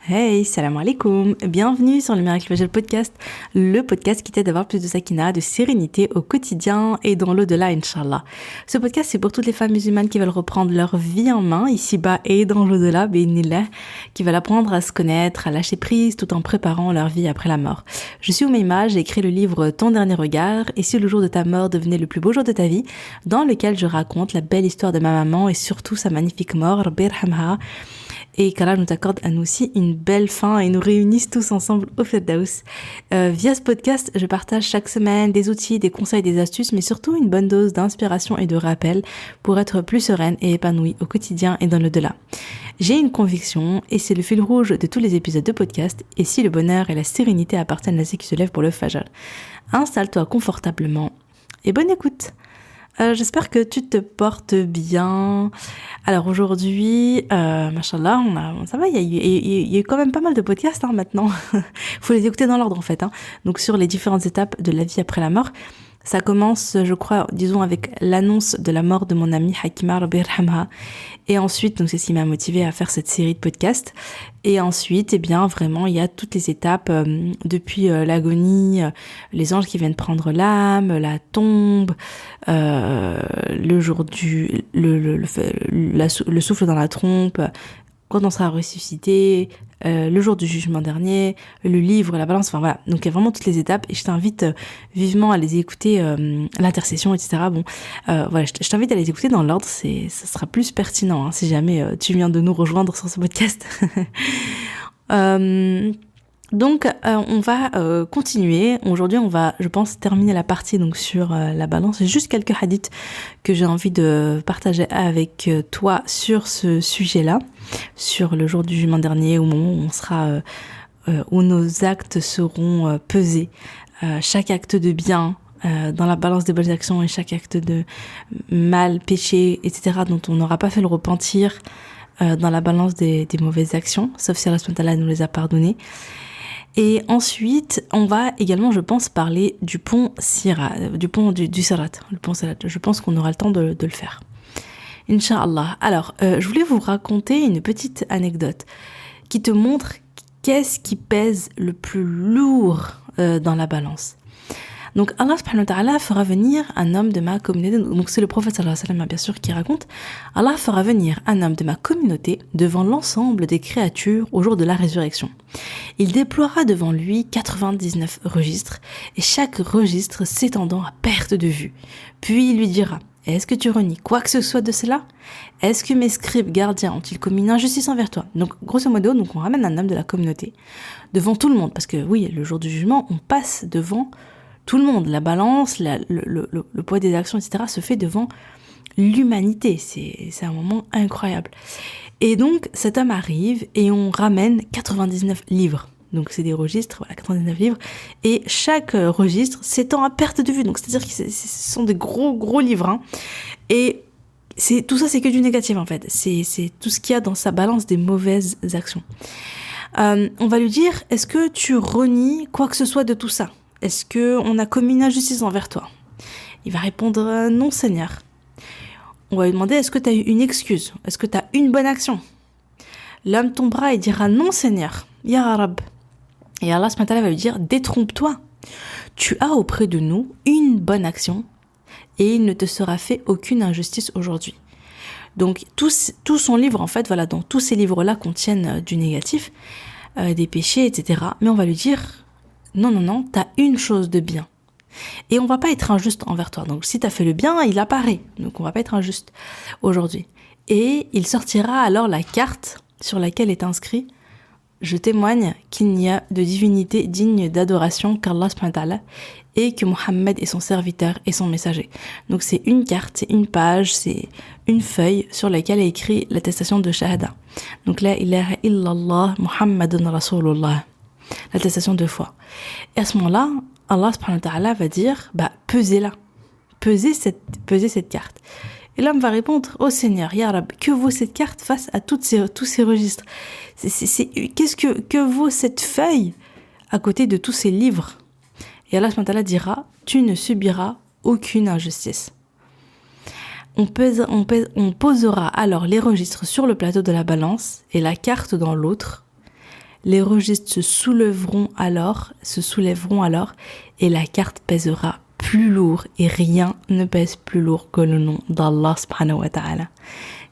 Hey, salam alaikum, bienvenue sur le Miracle Fajr Podcast, le podcast qui t'aide à avoir plus de sakina, de sérénité au quotidien et dans l'au-delà, Inch'Allah. Ce podcast, c'est pour toutes les femmes musulmanes qui veulent reprendre leur vie en main, ici-bas et dans l'au-delà, bi'idhnillah, qui veulent apprendre à se connaître, à lâcher prise tout en préparant leur vie après la mort. Je suis Oumaima, j'ai écrit le livre Ton dernier regard, et si le jour de ta mort devenait le plus beau jour de ta vie, dans lequel je raconte la belle histoire de ma maman et surtout sa magnifique mort, Rabbi yarhamha, et qu'Allah nous accorde à nous aussi une belle fin et nous réunisse tous ensemble au Firdaus. Via ce podcast, je partage chaque semaine des outils, des conseils, des astuces, mais surtout une bonne dose d'inspiration et de rappel pour être plus sereine et épanouie au quotidien et dans l'au-delà. J'ai une conviction, et c'est le fil rouge de tous les épisodes de podcast, et si le bonheur et la sérénité appartiennent à ceux qui se lèvent pour le Fajr. Installe-toi confortablement et bonne écoute. J'espère que tu te portes bien. Alors aujourd'hui, machallah, ça va, il y a eu quand même pas mal de podcasts maintenant. Faut les écouter dans l'ordre en fait. Donc sur les différentes étapes de la vie après la mort. Ça commence, je crois, disons avec l'annonce de la mort de mon amie Hakima Rabbi yarhamha. Et ensuite, donc c'est ce qui m'a motivée à faire cette série de podcasts. Et ensuite, eh bien, vraiment, il y a toutes les étapes depuis l'agonie, les anges qui viennent prendre l'âme, la tombe, le jour le souffle dans la trompe, quand on sera ressuscité, le jour du jugement dernier, le livre, la balance, enfin voilà. Donc il y a vraiment toutes les étapes et je t'invite vivement à les écouter, l'intercession, etc. Bon, voilà, je t'invite à les écouter dans l'ordre, ça sera plus pertinent si jamais tu viens de nous rejoindre sur ce podcast. Donc on va continuer. Aujourd'hui on va, je pense, terminer la partie donc sur la balance. J'ai juste quelques hadiths que j'ai envie de partager avec toi sur ce sujet-là, sur le jour du jugement dernier, au moment où on sera, où nos actes seront pesés. Chaque acte de bien dans la balance des bonnes actions et chaque acte de mal, péché, etc. dont on n'aura pas fait le repentir dans la balance des mauvaises actions, sauf si Allah subhanahu wa ta'ala nous les a pardonnées. Et ensuite, on va également, je pense, parler du pont Sirat, du pont du Sirat, le pont Sirat. Je pense qu'on aura le temps de le faire. Inch'Allah. Alors, je voulais vous raconter une petite anecdote qui te montre qu'est-ce qui pèse le plus lourd dans la balance. Donc Allah subhanahu wa ta'ala fera venir un homme de ma communauté, donc c'est le prophète sallallahu alayhi wa sallam bien sûr qui raconte, Allah fera venir un homme de ma communauté devant l'ensemble des créatures au jour de la résurrection. Il déploiera devant lui 99 registres et chaque registre s'étendant à perte de vue. Puis il lui dira: est-ce que tu renies quoi que ce soit de cela? Est-ce que mes scribes gardiens ont-ils commis une injustice envers toi? Donc, grosso modo, donc on ramène un homme de la communauté devant tout le monde, parce que oui, le jour du jugement, on passe devant tout le monde. La balance, le poids des actions, etc. se fait devant l'humanité. C'est un moment incroyable. Et donc, cet homme arrive et on ramène 99 livres. Donc, c'est des registres, voilà, 99 livres. Et chaque registre s'étend à perte de vue. Donc, c'est-à-dire que ce sont des gros livres. Et tout ça, c'est que du négatif, en fait. C'est tout ce qu'il y a dans sa balance des mauvaises actions. On va lui dire: est-ce que tu renies quoi que ce soit de tout ça? Est-ce qu'on a commis une injustice envers toi? Il va répondre: non, Seigneur. On va lui demander: est-ce que tu as eu une excuse? Est-ce que tu as une bonne action? L'homme tombera et dira: non, Seigneur, Ya Rab. Et Allah subhanahu wa ta'ala va lui dire: détrompe-toi. Tu as auprès de nous une bonne action et il ne te sera fait aucune injustice aujourd'hui. Donc tout son livre, en fait, voilà, donc tous ces livres-là contiennent du négatif, des péchés, etc. Mais on va lui dire: non, t'as une chose de bien. Et on va pas être injuste envers toi. Donc si t'as fait le bien, il apparaît. Donc on va pas être injuste aujourd'hui. Et il sortira alors la carte sur laquelle est inscrit: je témoigne qu'il n'y a de divinité digne d'adoration qu'Allah subhanahu wa ta'ala et que Mohammed est son serviteur et son messager. Donc c'est une carte, c'est une page, c'est une feuille sur laquelle est écrit l'attestation de Shahada. Donc la ilaha illallah Muhammadun Rasulullah. L'attestation de foi. Et à ce moment-là, Allah subhanahu wa ta'ala va dire: pesez-la. Pesez cette carte. Et l'homme va répondre: oh Seigneur, Ya Rab, que vaut cette carte face à tous ces registres? Qu'est-ce que vaut cette feuille à côté de tous ces livres? Et Allah subhanahu wa ta'ala dira: tu ne subiras aucune injustice. On posera alors les registres sur le plateau de la balance et la carte dans l'autre. Les registres se soulèveront alors, et la carte pèsera plus lourd, et rien ne pèse plus lourd que le nom d'Allah subhanahu wa ta'ala.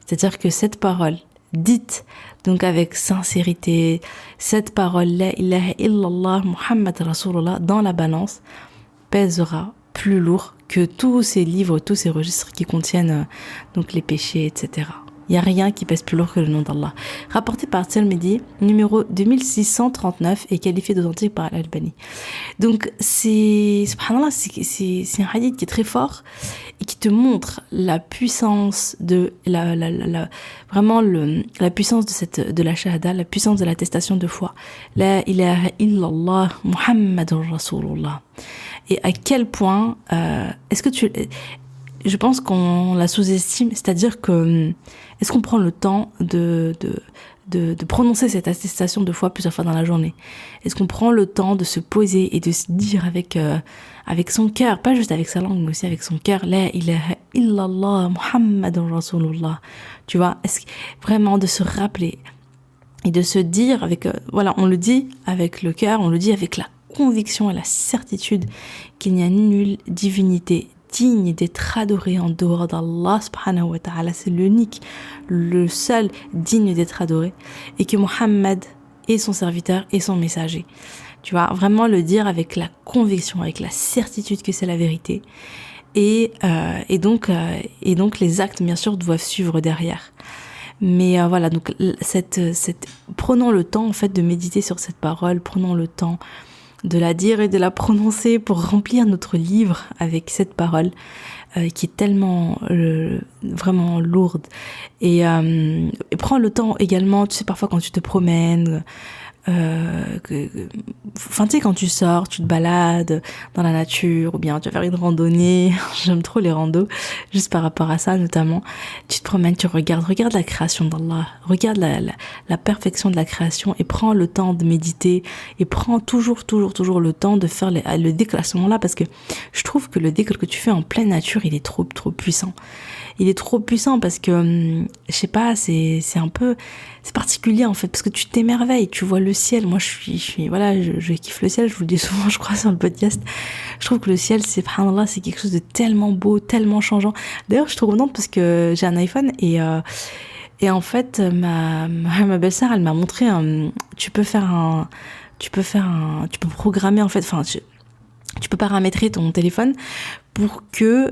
C'est-à-dire que cette parole, dite donc avec sincérité, cette parole la ilaha illallah Muhammad Rasulullah dans la balance pèsera plus lourd que tous ces livres, tous ces registres qui contiennent donc les péchés, etc. Il n'y a rien qui pèse plus lourd que le nom d'Allah. Rapporté par Tirmidhi, numéro 2639 et qualifié d'authentique par Al-Albani. Donc subhanallah, c'est un hadith qui est très fort et qui te montre la puissance de vraiment la puissance de la shahada, la puissance de l'attestation de foi. La ilaha illallah Muhammadur Rasulullah. Et à quel point je pense qu'on la sous-estime, c'est-à-dire que est-ce qu'on prend le temps de prononcer cette attestation de foi plusieurs fois dans la journée? Est-ce qu'on prend le temps de se poser et de se dire avec son cœur, pas juste avec sa langue, mais aussi avec son cœur, la ilaha illallah Muhammadur Rasulullah. Tu vois, est-ce que vraiment de se rappeler et de se dire on le dit avec le cœur, on le dit avec la conviction et la certitude qu'il n'y a nulle divinité digne d'être adoré en dehors d'Allah subhanahu wa ta'ala, c'est l'unique, le seul digne d'être adoré, et que Muhammad est son serviteur et son messager. Tu vois, vraiment le dire avec la conviction, avec la certitude que c'est la vérité, et donc les actes bien sûr doivent suivre derrière. Mais voilà, donc prenons le temps en fait de méditer sur cette parole, prenons le temps de la dire et de la prononcer pour remplir notre livre avec cette parole qui est tellement vraiment lourde. Et prends le temps également, tu sais, parfois quand tu te promènes, tu sais, quand tu sors, tu te balades dans la nature, ou bien tu vas faire une randonnée, j'aime trop les randos, juste par rapport à ça notamment, tu te promènes, tu regarde la création d'Allah, regarde la perfection de la création, et prends le temps de méditer, et prends toujours le temps de faire le dhikr à ce moment-là, parce que je trouve que le dhikr que tu fais en pleine nature, il est trop puissant. Il est trop puissant parce que, je sais pas, c'est particulier en fait, parce que tu t'émerveilles, tu vois le ciel. Moi, je kiffe le ciel, je vous le dis souvent, je crois, sur le podcast. Je trouve que le ciel, subhanallah, c'est quelque chose de tellement beau, tellement changeant. D'ailleurs, je suis trop contente parce que j'ai un iPhone et en fait, ma belle-sœur, elle m'a montré tu peux programmer en fait, tu peux paramétrer ton téléphone pour que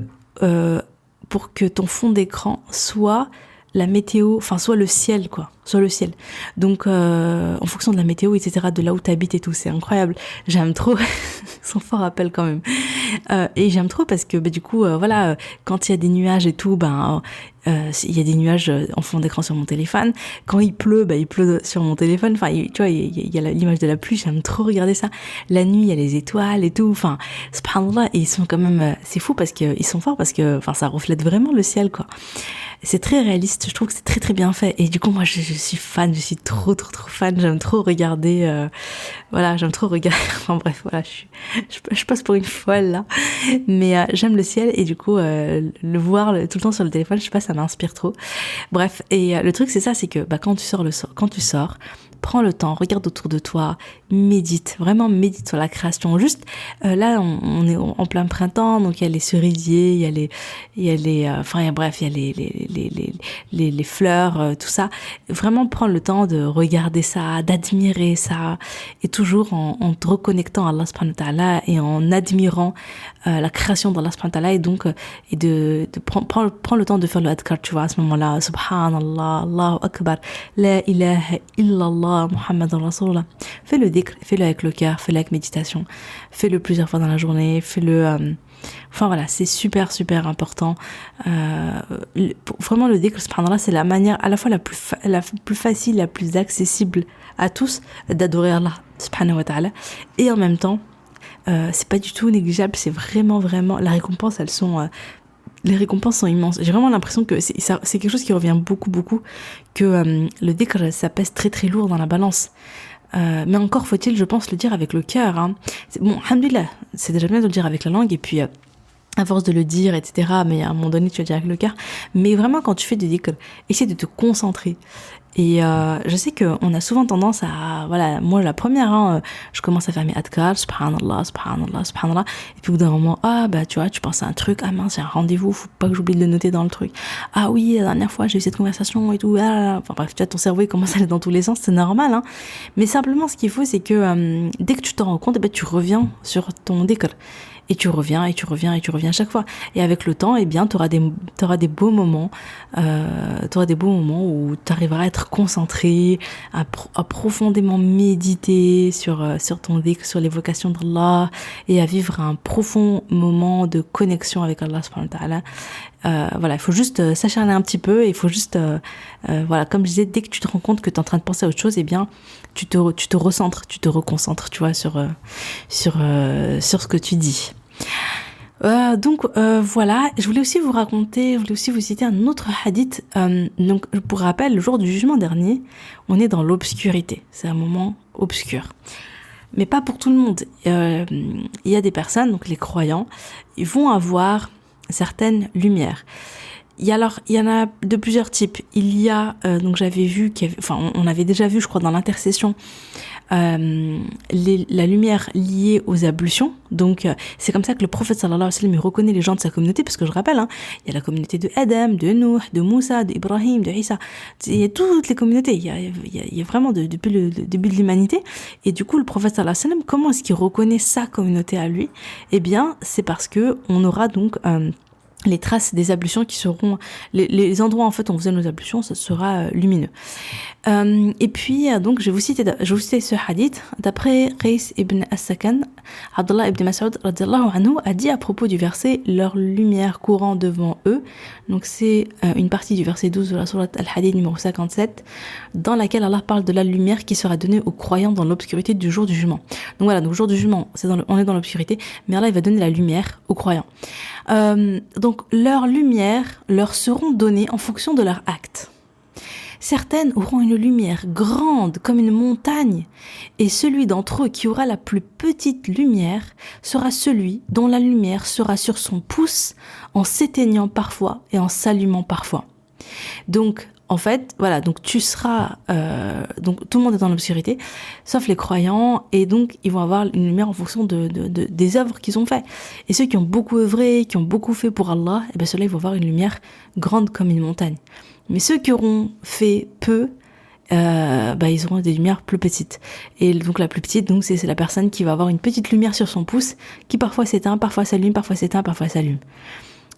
ton fond d'écran soit la météo, soit le ciel, soit le ciel. Donc, en fonction de la météo, etc., de là où t'habites et tout, c'est incroyable. J'aime trop, son fort appel quand même. Et j'aime trop parce que, du coup, quand il y a des nuages et tout, il y a des nuages en fond d'écran sur mon téléphone. Quand il pleut sur mon téléphone. Tu vois, il y a l'image de la pluie, j'aime trop regarder ça. La nuit, il y a les étoiles et tout. Subhanallah, et ils sont quand même, c'est fou parce que ils sont forts parce que, ça reflète vraiment le ciel, quoi. C'est très réaliste, je trouve que c'est très très bien fait. Et du coup, moi, je suis fan, je suis trop fan. J'aime trop regarder, j'aime trop regarder. Enfin bref, voilà, je passe pour une folle là. Mais j'aime le ciel et du coup, le voir tout le temps sur le téléphone, je sais pas, ça m'inspire trop. Bref, et le truc c'est ça, c'est que quand tu sors, prends le temps, regarde autour de toi, médite sur la création. Juste, là, on est en plein printemps, donc il y a les cerisiers, il y a les fleurs, tout ça. Vraiment prendre le temps de regarder ça, d'admirer ça, et toujours en te reconnectant à Allah subhanahu wa ta'ala et en admirant la création d'Allah subhanahu wa ta'ala, et donc de prendre le temps de faire le adhkar, tu vois, à ce moment-là, subhanallah, Allahu akbar, la ilaha illallah Muhammad Rasulullah. Fais le dhikr, fais-le avec le cœur, fais-le avec méditation, fais-le plusieurs fois dans la journée, fais-le c'est super important. Vraiment le dhikr, subhanallah, c'est la manière à la fois la plus facile, la plus accessible à tous d'adorer Allah subhanahu wa ta'ala, et en même temps c'est pas du tout négligeable, c'est vraiment la récompense, les récompenses sont immenses. J'ai vraiment l'impression que c'est quelque chose qui revient beaucoup, que le dhikr, ça pèse très très lourd dans la balance. Mais encore faut-il, je pense, le dire avec le cœur. Bon, alhamdoulilah, c'est déjà bien de le dire avec la langue, et puis à force de le dire, etc., mais à un moment donné, tu vas dire avec le cœur. Mais vraiment, quand tu fais du dhikr, essaie de te concentrer. Et je sais qu'on a souvent tendance à, voilà, moi la première, je commence à faire mes adhkar, subhanallah, subhanallah, subhanallah, et puis au bout d'un moment, bah tu vois, tu penses à un truc, ah mince, j'ai un rendez-vous, faut pas que j'oublie de le noter dans le truc. Ah oui, la dernière fois j'ai eu cette conversation et tout, enfin bref, tu vois, ton cerveau il commence à aller dans tous les sens, c'est normal, hein. Mais simplement ce qu'il faut, c'est que dès que tu t'en rends compte, tu reviens sur ton dhikr. Et tu reviens, et tu reviens, et tu reviens à chaque fois. Et avec le temps, t'auras des beaux moments, où t'arriveras à être concentré, à profondément méditer sur ton dhikr, sur l'évocation d'Allah, et à vivre un profond moment de connexion avec Allah subhanahu wa ta'ala. Voilà, il faut juste s'acharner un petit peu, et il faut juste, voilà, comme je disais, dès que tu te rends compte que tu es en train de penser à autre chose, tu te recentres, tu te reconcentres, tu vois, sur ce que tu dis. Donc voilà, je voulais aussi vous citer un autre hadith. Donc pour rappel, le jour du jugement dernier, on est dans l'obscurité. C'est un moment obscur. Mais pas pour tout le monde. Il y a des personnes, donc les croyants, ils vont avoir certaines lumières. Il y en a de plusieurs types. Il y a, donc j'avais vu, on avait déjà vu, je crois, dans l'intercession, la lumière liée aux ablutions. Donc c'est comme ça que le prophète sallallahu alayhi wa sallam reconnaît les gens de sa communauté, parce que je rappelle, il y a la communauté de Adam, de Nuh, de Moussa, d'Ibrahim, de Isa. Il y a toutes les communautés. Il y a vraiment depuis le début de l'humanité. Et du coup, le prophète sallallahu alayhi wa sallam, comment est-ce qu'il reconnaît sa communauté à lui? Eh bien, c'est parce que on aura donc les traces des ablutions qui seront les endroits en fait où on faisait nos ablutions, ça sera lumineux. Et puis donc je vais vous citer ce hadith d'après Qais ibn As-Sakan. Abdullah ibn Mas'ud radiyallahu anhu a dit à propos du verset leur lumière courant devant eux. Donc c'est une partie du verset 12 de la sourate Al-Hadid numéro 57, dans laquelle Allah parle de la lumière qui sera donnée aux croyants dans l'obscurité du jour du jugement. Donc voilà, donc jour du jugement, on est dans l'obscurité, mais Allah il va donner la lumière aux croyants. Donc leurs lumières leur seront données en fonction de leurs actes. Certaines auront une lumière grande comme une montagne, et celui d'entre eux qui aura la plus petite lumière sera celui dont la lumière sera sur son pouce, en s'éteignant parfois et en s'allumant parfois. Donc, en fait, voilà, donc tu seras, donc tout le monde est dans l'obscurité, sauf les croyants, et donc ils vont avoir une lumière en fonction des œuvres qu'ils ont fait. Et ceux qui ont beaucoup œuvré, qui ont beaucoup fait pour Allah, et bien ceux-là, ils vont avoir une lumière grande comme une montagne. Mais ceux qui auront fait peu, ils auront des lumières plus petites. Et donc la plus petite, donc c'est la personne qui va avoir une petite lumière sur son pouce, qui parfois s'éteint, parfois s'allume, parfois s'éteint, parfois s'allume.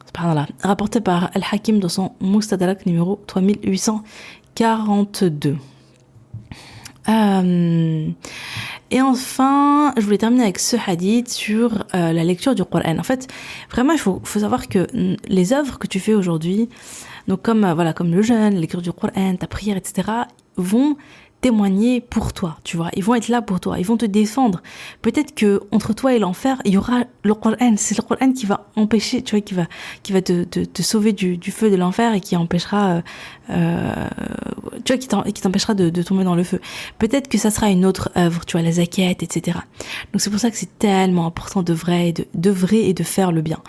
Subhanallah. Rapporté par Al-Hakim dans son Mustadrak numéro 3842. Et enfin, je voulais terminer avec ce hadith sur la lecture du Coran. En fait, vraiment, il faut savoir que les œuvres que tu fais aujourd'hui, donc comme le jeûne, la lecture du Coran, ta prière, etc., vont témoigner pour toi, tu vois. Ils vont être là pour toi, ils vont te défendre. Peut-être que entre toi et l'enfer, il y aura le Coran. C'est le Coran qui va empêcher, tu vois, qui va te sauver du feu de l'enfer et qui empêchera, tu vois, qui t'empêchera de tomber dans le feu. Peut-être que ça sera une autre œuvre, tu vois, la zakat, etc. Donc c'est pour ça que c'est tellement important d'œuvrer et de faire le bien.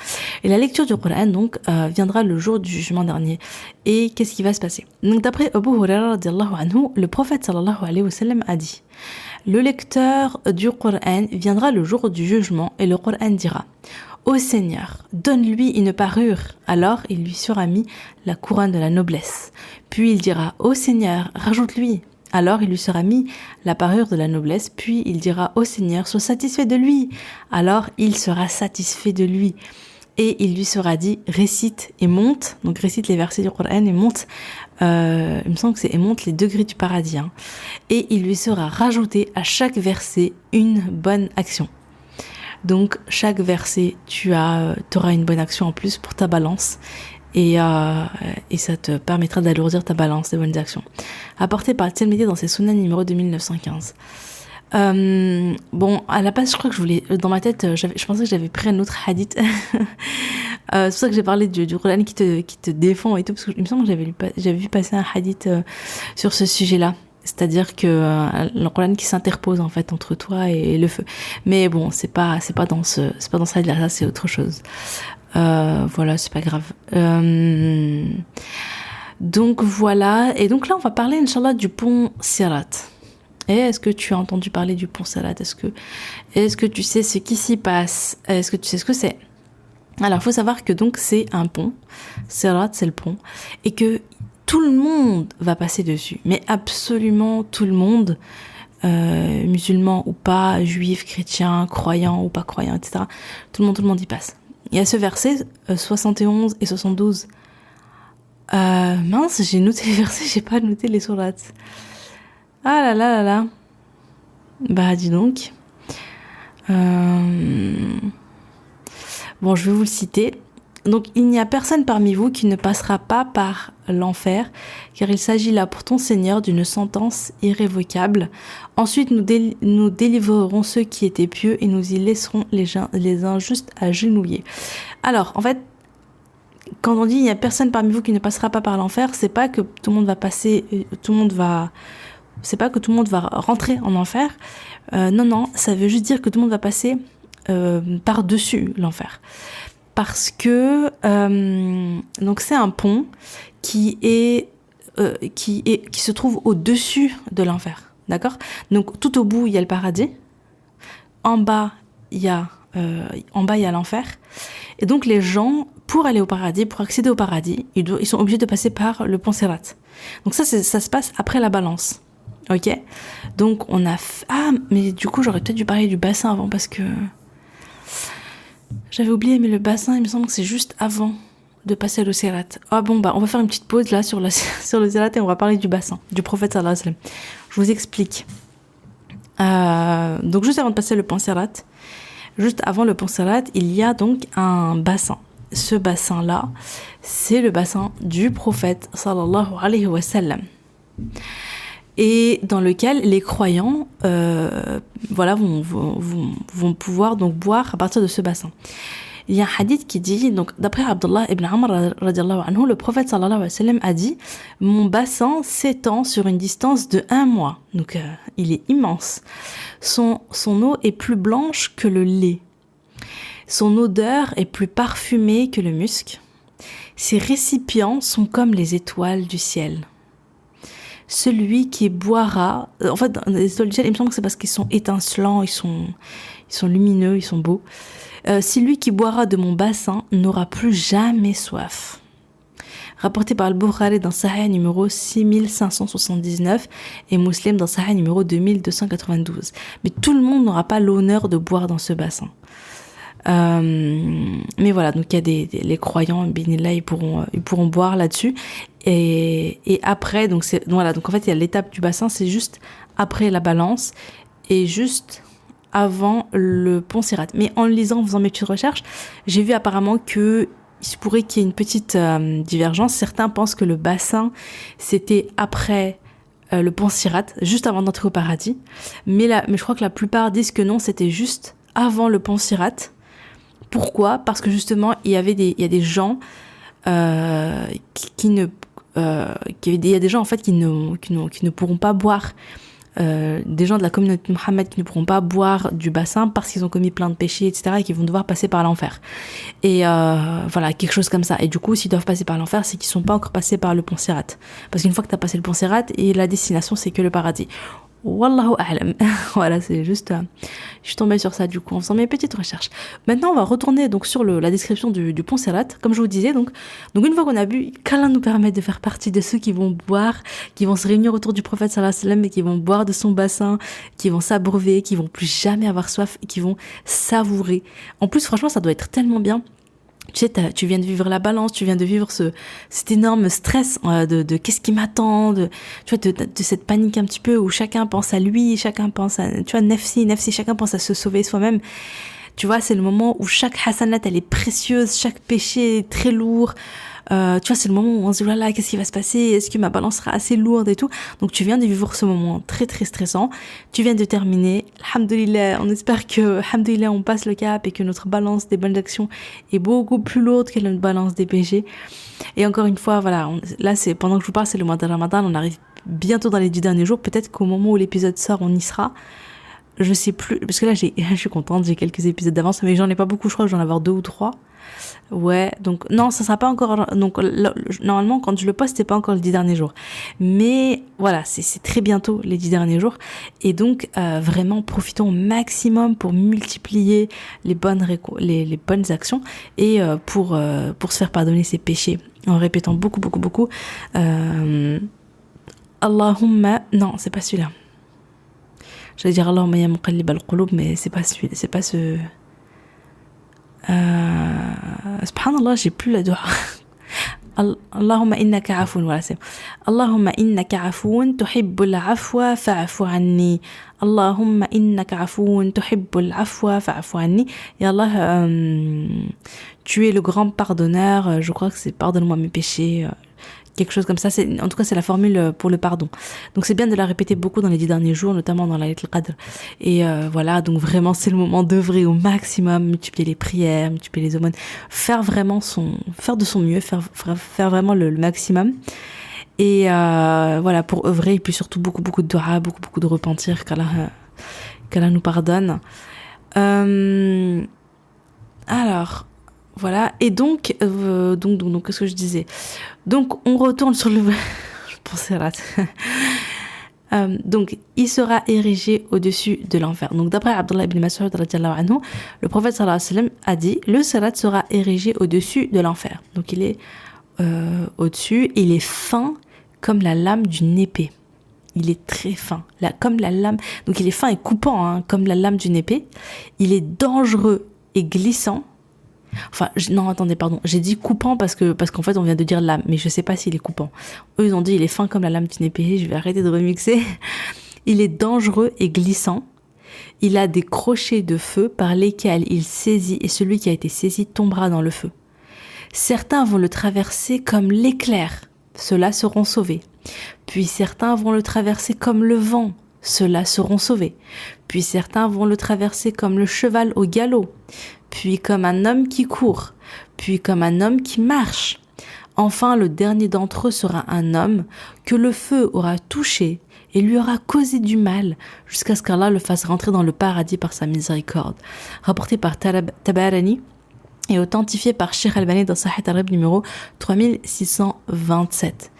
Et la lecture du Coran, donc, viendra le jour du jugement dernier. Et qu'est-ce qui va se passer? Donc d'après Abu Huraira radiyallahu anhu, le prophète sallallahu alayhi wa sallam a dit: le lecteur du Coran viendra le jour du jugement et le Coran dira: ô Seigneur, donne-lui une parure. Alors il lui sera mis la couronne de la noblesse. Puis il dira: ô Seigneur, rajoute-lui. Alors il lui sera mis la parure de la noblesse. Puis il dira: ô Seigneur, sois satisfait de lui. Alors il sera satisfait de lui. Et il lui sera dit: récite et monte. Donc récite les versets du Coran et monte. Il me semble que c'est et monte les degrés du paradis. Et il lui sera rajouté à chaque verset une bonne action. Donc chaque verset, tu auras une bonne action en plus pour ta balance. Et ça te permettra d'alourdir ta balance des bonnes actions. Apporté par Tirmidhi dans ses Sunan numéro 2915. Bon, à la base, je crois que dans ma tête, je pensais que j'avais pris un autre hadith. C'est pour ça que j'ai parlé du Coran qui te défend et tout, parce que il me semble que j'avais vu passer un hadith sur ce sujet-là. C'est-à-dire que le Coran qui s'interpose en fait entre toi et le feu. Mais bon, c'est pas dans ce hadith-là, c'est autre chose. Voilà, c'est pas grave. Donc voilà, et donc là on va parler Inch'Allah du pont Sirat. Et est-ce que tu as entendu parler du pont Sirat? Est-ce que tu sais ce qui s'y passe? Est-ce que tu sais ce que c'est? Alors il faut savoir que donc c'est un pont, Sirat c'est le pont, et que tout le monde va passer dessus, mais absolument tout le monde, musulman ou pas, juif, chrétien, croyant ou pas croyant, etc. Tout le monde y passe. Il y a ce verset 71 et 72. Mince, j'ai noté les versets, j'ai pas noté les sourates. Ah là là là là. Bah dis donc. Bon, je vais vous le citer. Donc, il n'y a personne parmi vous qui ne passera pas par l'enfer, car il s'agit là pour ton Seigneur d'une sentence irrévocable. Ensuite, nous délivrerons ceux qui étaient pieux et nous y laisserons les injustes agenouillés. Alors, en fait, quand on dit il n'y a personne parmi vous qui ne passera pas par l'enfer, c'est pas que tout le monde va passer, c'est pas que tout le monde va rentrer en enfer. Non, ça veut juste dire que tout le monde va passer par-dessus l'enfer. Parce que donc c'est un pont qui se trouve au-dessus de l'enfer, d'accord? Donc tout au bout il y a le paradis, en bas il y a l'enfer, et donc les gens pour aller au paradis, pour accéder au paradis, ils sont obligés de passer par le pont Sirat. Donc ça se passe après la balance, ok? Donc on a mais du coup j'aurais peut-être dû parler du bassin avant parce que j'avais oublié, mais le bassin, il me semble que c'est juste avant de passer le Sirat. Ah bon, bah on va faire une petite pause là sur le Sirat et on va parler du bassin, du prophète sallallahu alayhi wa sallam. Je vous explique. Donc juste avant de passer le pont Sirat, juste avant le pont Sirat, il y a donc un bassin. Ce bassin-là, c'est le bassin du prophète sallallahu alayhi wa sallam. Et dans lequel les croyants vont pouvoir donc boire à partir de ce bassin. Il y a un hadith qui dit, donc d'après Abdullah ibn Amr radiallahu anhu, le prophète sallallahu alayhi wa sallam a dit: mon bassin s'étend sur une distance de 1 mois, donc il est immense. Son eau est plus blanche que le lait, son odeur est plus parfumée que le musc, ses récipients sont comme les étoiles du ciel. Celui qui boira, en fait, les étoiles du ciel, il me semble que c'est parce qu'ils sont étincelants, ils sont lumineux, ils sont beaux. Celui qui boira de mon bassin n'aura plus jamais soif. Rapporté par Al-Bukhari dans Sahih numéro 6579 et Muslim dans Sahih numéro 2292. Mais tout le monde n'aura pas l'honneur de boire dans ce bassin. Mais voilà, donc il y a les croyants, binillah, ils pourront boire là-dessus. Et après, donc en fait il y a l'étape du bassin, c'est juste après la balance et juste avant le pont Sirat. Mais en lisant, en faisant mes petites recherches, j'ai vu apparemment que il se pourrait qu'il y ait une petite divergence. Certains pensent que le bassin c'était après le pont Sirat, juste avant d'entrer au paradis. Mais je crois que la plupart disent que non, c'était juste avant le pont Sirat. Pourquoi ? Parce que justement, il y a des gens il y a des gens en fait qui ne pourront pas boire, des gens de la communauté de Mohammed qui ne pourront pas boire du bassin parce qu'ils ont commis plein de péchés, etc., et qui vont devoir passer par l'enfer. Et voilà, quelque chose comme ça. Et du coup, s'ils doivent passer par l'enfer, c'est qu'ils ne sont pas encore passés par le pont Sirat. Parce qu'une fois que tu as passé le pont Sirat, et la destination, c'est que le paradis. Wallahu a'lam. Voilà, c'est juste je suis tombée sur ça du coup en faisant mes petites recherches. Maintenant on va retourner donc sur la description du pont Sirat. Comme je vous disais, donc une fois qu'on a bu, qu'Allah nous permette de faire partie de ceux qui vont boire, qui vont se réunir autour du prophète sallallahu alayhi wa sallam et qui vont boire de son bassin, qui vont s'abreuver, qui vont plus jamais avoir soif et qui vont savourer. En plus franchement ça doit être tellement bien. Tu sais, tu viens de vivre la balance, tu viens de vivre cet énorme stress de qu'est-ce qui m'attend, tu vois, de cette panique un petit peu où chacun pense à lui, chacun pense à, tu vois, nefsi, chacun pense à se sauver soi-même. Tu vois, c'est le moment où chaque hasanat, elle est précieuse, chaque péché est très lourd. Tu vois, c'est le moment où on se dit, là, qu'est-ce qui va se passer? Est-ce que ma balance sera assez lourde et tout? Donc, tu viens de vivre ce moment très, très stressant. Tu viens de terminer. Alhamdoulilah, on espère que, alhamdoulilah, on passe le cap et que notre balance des bonnes actions est beaucoup plus lourde que notre balance des péchés. Et encore une fois, voilà, là, c'est, pendant que je vous parle, c'est le mois de Ramadan. On arrive bientôt dans les 10 derniers jours. Peut-être qu'au moment où l'épisode sort, on y sera. Je sais plus, parce que là, je suis contente, j'ai quelques épisodes d'avance, mais j'en ai pas beaucoup, je crois que j'en ai avoir 2 ou 3. Ouais, donc non, ça sera pas encore. Donc normalement, quand je le poste, c'est pas encore les 10 derniers jours. Mais voilà, c'est très bientôt les 10 derniers jours. Et donc vraiment, profitons au maximum pour multiplier les les bonnes actions et pour se faire pardonner ses péchés en répétant beaucoup, beaucoup, beaucoup. Allahumma, non, c'est pas celui-là. J'allais dire Allahumma ya muqallib al-qulub, mais c'est pas celui, c'est pas ce. Subhanallah, j'ai plus la doua. Allahumma innaka afoun, voilà, c'est. Allahumma innaka afoun, tuhibbul afwa fa'afu anni. Allahumma innaka afoun, tuhibbul afwa fa'afu anni. Et Allah, tu es le grand pardonneur, je crois que c'est pardonne-moi mes péchés. Quelque chose comme ça, en tout cas c'est la formule pour le pardon. Donc c'est bien de la répéter beaucoup dans les 10 derniers jours, notamment dans la Laylatul Qadr. Et voilà, donc vraiment c'est le moment d'œuvrer au maximum, multiplier les prières, multiplier les aumônes, faire de son mieux, faire vraiment le maximum. Et voilà, pour œuvrer, et puis surtout beaucoup beaucoup de dua, beaucoup de repentir, qu'Allah nous pardonne. Alors voilà, et donc qu'est-ce que je disais? Donc on retourne sur le je pensais à donc il sera érigé au-dessus de l'enfer. Donc d'après Abdullah ibn Mas'ud radhiyallahu anhu, le prophète sallallahu alayhi wa sallam a dit le sirat sera érigé au-dessus de l'enfer. Donc il est au-dessus, il est fin comme la lame d'une épée. Il est très fin, comme la lame. Donc il est fin et coupant, hein, comme la lame d'une épée. Il est dangereux et glissant. Enfin, non, attendez, pardon. J'ai dit coupant parce qu'en fait, on vient de dire lame, mais je sais pas s'il est coupant. Eux, ils ont dit il est fin comme la lame d'une épée. Je vais arrêter de remixer. Il est dangereux et glissant. Il a des crochets de feu par lesquels il saisit et celui qui a été saisi tombera dans le feu. Certains vont le traverser comme l'éclair. Ceux-là seront sauvés. Puis certains vont le traverser comme le vent. Ceux-là seront sauvés. Puis certains vont le traverser comme le cheval au galop. Puis comme un homme qui court, puis comme un homme qui marche. Enfin, le dernier d'entre eux sera un homme que le feu aura touché et lui aura causé du mal jusqu'à ce qu'Allah le fasse rentrer dans le paradis par sa miséricorde. Rapporté par Tabarani et authentifié par Sheikh Albani dans Sahih Targhib numéro 3627.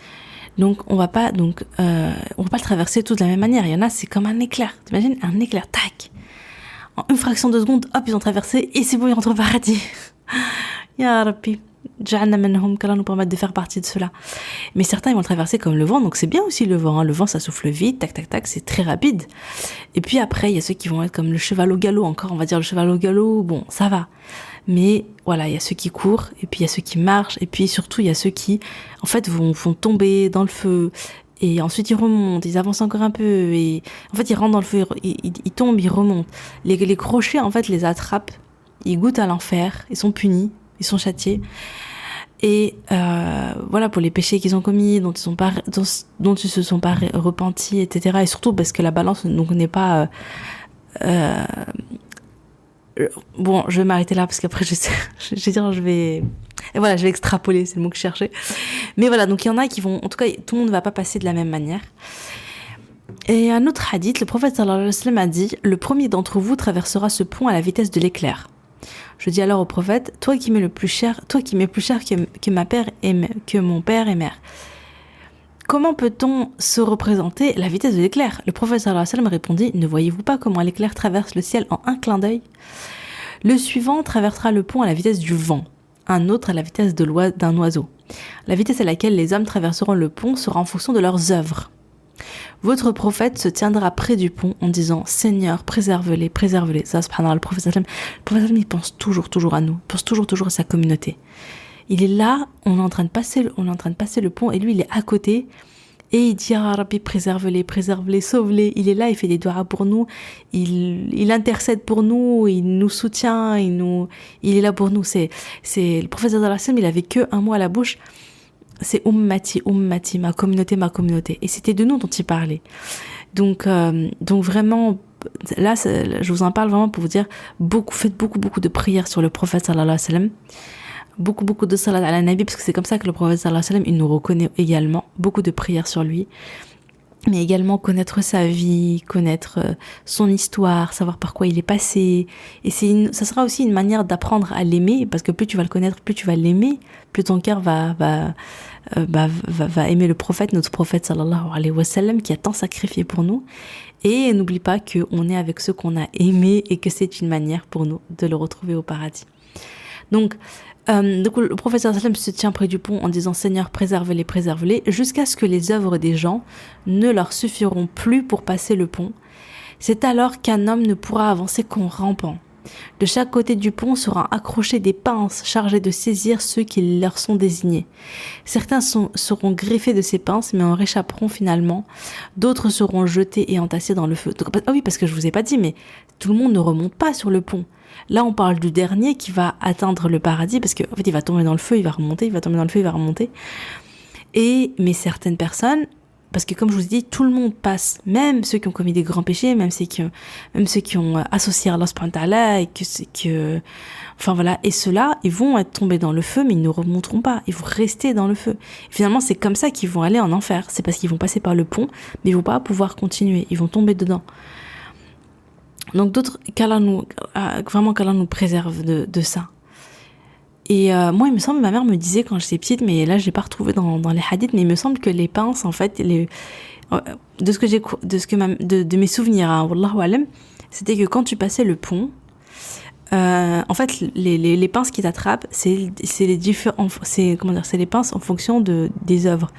Donc on va pas le traverser tous de la même manière. Il y en a, c'est comme un éclair. T'imagines un éclair, tac. En une fraction de seconde, hop, ils ont traversé et c'est bon, ils rentrent au paradis. Ya Rabbi, Ja'alna minhum, qu'Allah nous permette de faire partie de cela. Mais certains, ils vont traverser comme le vent, donc c'est bien aussi le vent. Hein. Le vent, ça souffle vite, tac, tac, tac, c'est très rapide. Et puis après, il y a ceux qui vont être comme le cheval au galop, encore, on va dire le cheval au galop, bon, ça va. Mais voilà, il y a ceux qui courent, et puis il y a ceux qui marchent, et puis surtout, il y a ceux qui, en fait, vont tomber dans le feu. Et ensuite ils remontent, ils avancent encore un peu et en fait ils rentrent dans le feu, ils tombent, ils remontent. Les crochets en fait les attrapent, ils goûtent à l'enfer, ils sont punis, ils sont châtiés. Et voilà pour les péchés qu'ils ont commis, dont ils se sont pas repentis, etc. Et surtout parce que la balance donc n'est pas bon, je vais m'arrêter là parce qu'après je vais extrapoler, c'est le mot que je cherchais. Mais voilà, donc il y en a qui vont, en tout cas, tout le monde ne va pas passer de la même manière. Et un autre hadith, le prophète sallallahu alayhi wa sallam a dit, le premier d'entre vous traversera ce pont à la vitesse de l'éclair. Je dis alors au prophète, toi qui m'es plus cher que mon père et mère. Comment peut-on se représenter la vitesse de l'éclair? Le prophète sallallahu alayhi wa sallam répondit, ne voyez-vous pas comment l'éclair traverse le ciel en un clin d'œil? Le suivant traversera le pont à la vitesse du vent, un autre à la vitesse d'un oiseau. La vitesse à laquelle les hommes traverseront le pont sera en fonction de leurs œuvres. Votre prophète se tiendra près du pont en disant « Seigneur, préserve-les, préserve-les ». Ça, subhanallah, le prophète sallam, il pense toujours à nous, il pense toujours à sa communauté. Il est là, on est en train de passer le pont et lui, il est à côté et il dit « Ah, Rabbi, préserve-les, préserve-les, sauve-les ». Il est là, il fait des doigts pour nous, il intercède pour nous, il nous soutient, il est là pour nous. C'est le prophète sallallahu alayhi wa sallam, il avait que un mot à la bouche, c'est ummati, ummati, ma communauté. Et c'était de nous dont il parlait. Donc vraiment, là, je vous en parle vraiment pour vous dire, faites beaucoup de prières sur le prophète sallallahu alayhi wa sallam. Beaucoup de salat à la nabi, parce que c'est comme ça que le prophète sallallahu alayhi wa sallam, il nous reconnaît également. Beaucoup de prières sur lui. mais également connaître sa vie, connaître son histoire, savoir par quoi il est passé. Et ça sera aussi une manière d'apprendre à l'aimer, parce que plus tu vas le connaître, plus tu vas l'aimer, plus ton cœur va aimer le prophète, notre prophète sallallahu alayhi wa sallam, qui a tant sacrifié pour nous. Et n'oublie pas qu'on est avec ceux qu'on a aimés et que c'est une manière pour nous de le retrouver au paradis. Donc le prophète sallallahu alayhi wa sallam se tient près du pont en disant « Seigneur, préserve-les, jusqu'à ce que les œuvres des gens ne leur suffiront plus pour passer le pont. C'est alors qu'un homme ne pourra avancer qu'en rampant. De chaque côté du pont seront accrochées des pinces chargées de saisir ceux qui leur sont désignés. Certains seront griffés de ces pinces, mais en réchapperont finalement. D'autres seront jetés et entassés dans le feu. » Donc, ah oui, parce que je vous ai pas dit, mais tout le monde ne remonte pas sur le pont. Là, on parle du dernier qui va atteindre le paradis, parce qu'en fait, il va tomber dans le feu, il va remonter, il va tomber dans le feu, il va remonter. Mais certaines personnes, parce que comme je vous ai dit, tout le monde passe, même ceux qui ont commis des grands péchés, même ceux qui ont associé Allah subhanahu wa ta'ala, et ceux-là, ils vont être tombés dans le feu, mais ils ne remonteront pas, ils vont rester dans le feu. Et finalement, c'est comme ça qu'ils vont aller en enfer, c'est parce qu'ils vont passer par le pont, mais ils vont pas pouvoir continuer, ils vont tomber dedans. Donc qu'Allah nous préserve de ça. Et moi, il me semble, ma mère me disait quand j'étais petite, mais là, je l'ai pas retrouvé dans les hadiths, mais il me semble que les pinces, en fait, de mes souvenirs, hein, wallahu alam, c'était que quand tu passais le pont, en fait, les pinces qui t'attrapent, c'est les pinces en fonction des œuvres.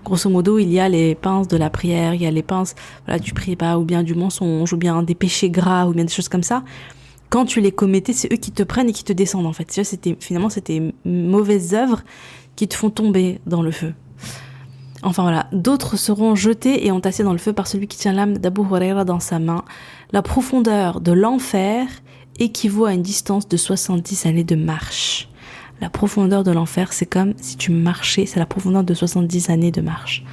Grosso modo, il y a les pinces de la prière, il y a les pinces, du prépa, ou bien du mensonge, ou bien des péchés gras, ou bien des choses comme ça. Quand tu les commettais, c'est eux qui te prennent et qui te descendent, en fait. C'était mauvaises œuvres qui te font tomber dans le feu. Enfin voilà, d'autres seront jetés et entassés dans le feu par celui qui tient l'âme d'Abu Huraira dans sa main. La profondeur de l'enfer équivaut à une distance de 70 années de marche. La profondeur de l'enfer, c'est comme si tu marchais, c'est la profondeur de 70 années de marche.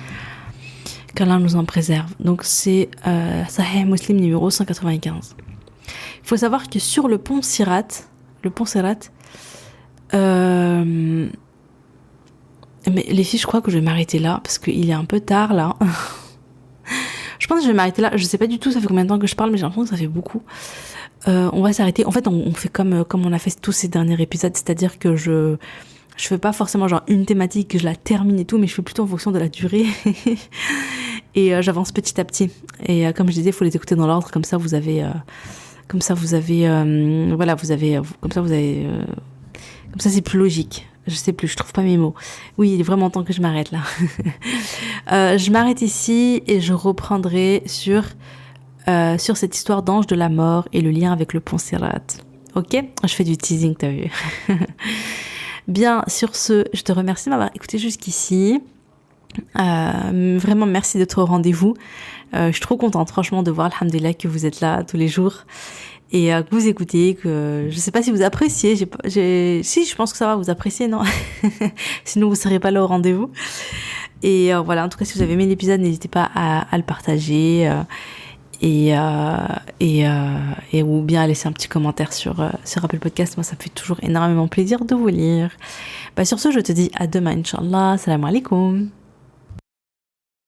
Qu'Allah nous en préserve. Donc c'est Sahih Muslim numéro 195. Il faut savoir que sur le pont Sirat, mais les filles, je crois que je vais m'arrêter là, parce qu'il est un peu tard là. Je pense que je vais m'arrêter là. Je sais pas du tout ça fait combien de temps que je parle, mais j'ai l'impression que ça fait beaucoup. On va s'arrêter. En fait, on fait comme on a fait tous ces derniers épisodes, c'est-à-dire que je fais pas forcément genre une thématique, que je la termine et tout, mais je fais plutôt en fonction de la durée. Et j'avance petit à petit. Et comme je disais, il faut les écouter dans l'ordre, comme ça vous avez comme ça c'est plus logique. Je sais plus, je trouve pas mes mots. Oui, il est vraiment temps que je m'arrête là. Je m'arrête ici et je reprendrai sur cette histoire d'ange de la mort et le lien avec le pont Sirat. Ok ? Je fais du teasing, t'as vu. Bien, sur ce, je te remercie de m'avoir écouté jusqu'ici. Vraiment, merci d'être au rendez-vous. Je suis trop contente, franchement, de voir, alhamdoulilah, que vous êtes là tous les jours. Et que vous écoutez, que je sais pas si vous appréciez, si je pense que ça va, vous appréciez, non? Sinon vous serez pas là au rendez-vous. Et voilà, en tout cas si vous avez aimé l'épisode, n'hésitez pas à le partager et ou bien à laisser un petit commentaire sur Apple Podcast. Moi ça me fait toujours énormément plaisir de vous lire. Sur ce, je te dis à demain, Inch'Allah. Salam alaikum.